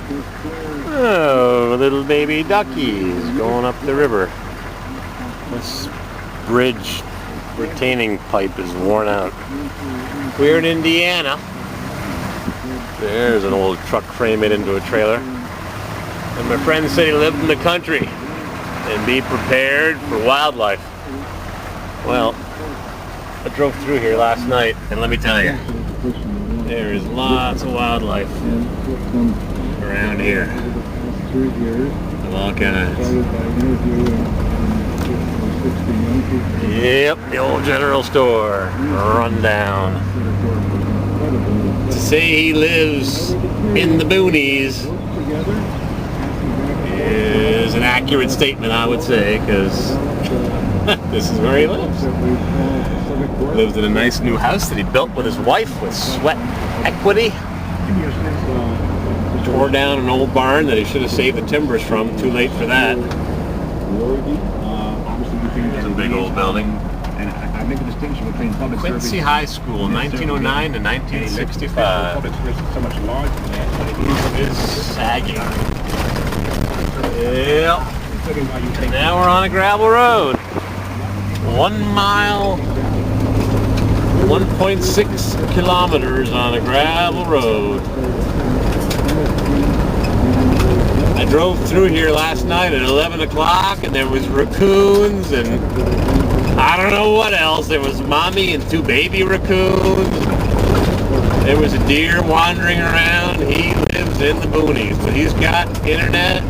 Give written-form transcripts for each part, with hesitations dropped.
Oh, little baby duckies going up the river. This bridge retaining pipe is worn out. We're in Indiana. There's an old truck frame made into a trailer. And my friend said he lived in the country and be prepared for wildlife. Well, I drove through here last night, and let me tell you, there is lots of wildlife around here of all kinds. Yep, the old general store, run down. To say he lives in the boonies is an accurate statement, I would say, because this is where he lives. Lives in a nice new house that he built with his wife with sweat equity. Tore down an old barn that he should have saved the timbers from. Too late for that. It's a big old building. And I make a distinction between public Quincy High School, 1909 to 1965. So much larger than that. It is sagging. Yep. Now we're on a gravel road. 1 mile, 1.6 kilometers on a gravel road. I drove through here last night at 11 o'clock and there was raccoons and I don't know what else. There was mommy and 2 baby raccoons. There was a deer wandering around. He lives in the boonies, but he's got internet,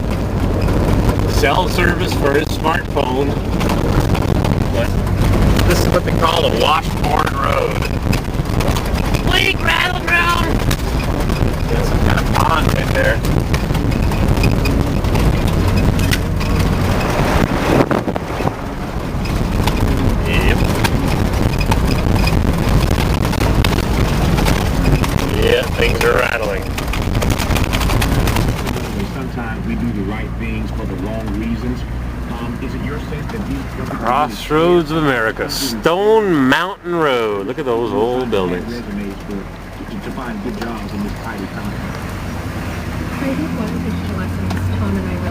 cell service for his smartphone. But this is what they call a washboard road. Wait, gravel ground! There's some kind of pond right there. Yep. Yeah, things are rattling. Sometimes we do the right things for the wrong reasons. Is it your sense that these Crossroads of America, Stone Mountain Road. Look at those old buildings. To find good jobs in this tight economy?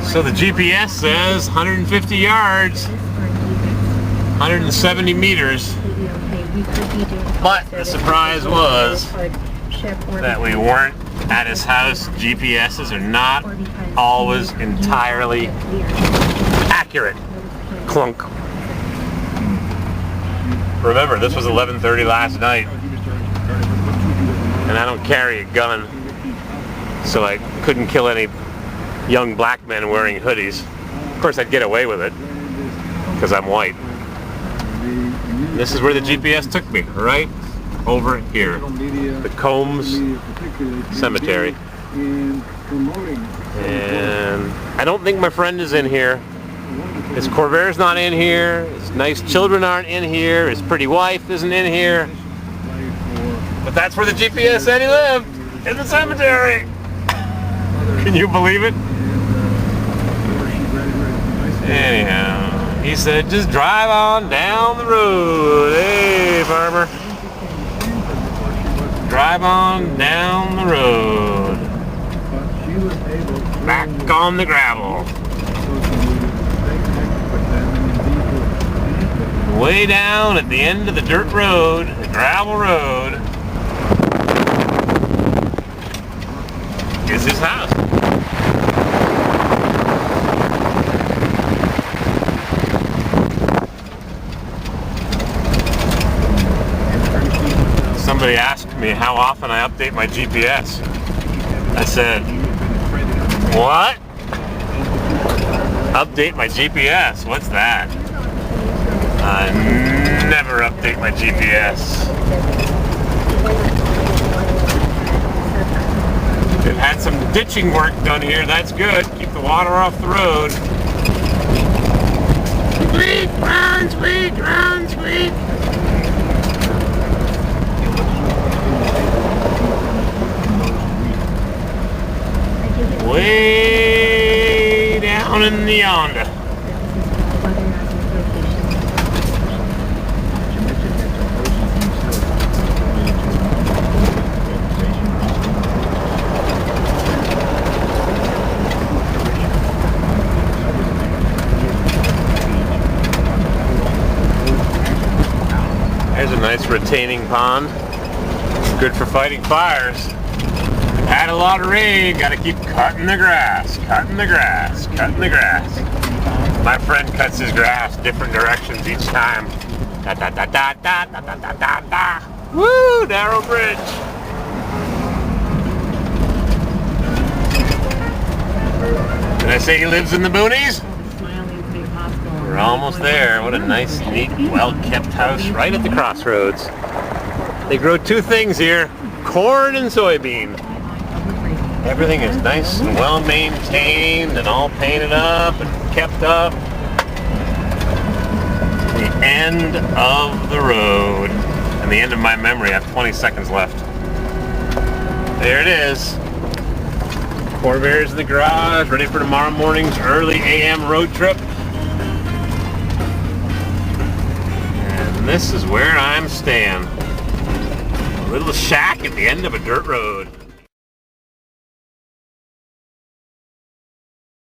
So the GPS says 150 yards, 170 meters. But the surprise was that we weren't at his house. GPSs are not always entirely accurate. Clunk. Remember, this was 11:30 last night, and I don't carry a gun, so I couldn't kill any young black men wearing hoodies. Of course, I'd get away with it, because I'm white. This is where the GPS took me, right over here. The Combs Cemetery. And I don't think my friend is in here. His Corvair's not in here. His nice children aren't in here. His pretty wife isn't in here. But that's where the GPS said he lived, in the cemetery. Can you believe it? Anyhow, he said, just drive on down the road. Hey, farmer. Drive on down the road. Back on the gravel. Way down at the end of the dirt road, the gravel road, is his house. Somebody asked me how often I update my GPS. I said, what? Update my GPS? What's that? I never update my GPS. They've had some ditching work done here. That's good. Keep the water off the road. Sweet, run, sweet, run, sweet. Way down in the yonder. Nice retaining pond. Good for fighting fires. Had a lot of rain, gotta keep cutting the grass, cutting the grass, cutting the grass. My friend cuts his grass different directions each time. Da da da da da da da da da da. Woo! Narrow bridge. Did I say he lives in the boonies? We're almost there. What a nice, neat, well-kept house right at the crossroads. They grow two things here, corn and soybean. Everything is nice and well maintained and all painted up and kept up. The end of the road. And the end of my memory. I have 20 seconds left. There it is. Corvairs in the garage, ready for tomorrow morning's early AM road trip. And this is where I'm staying. A little shack at the end of a dirt road.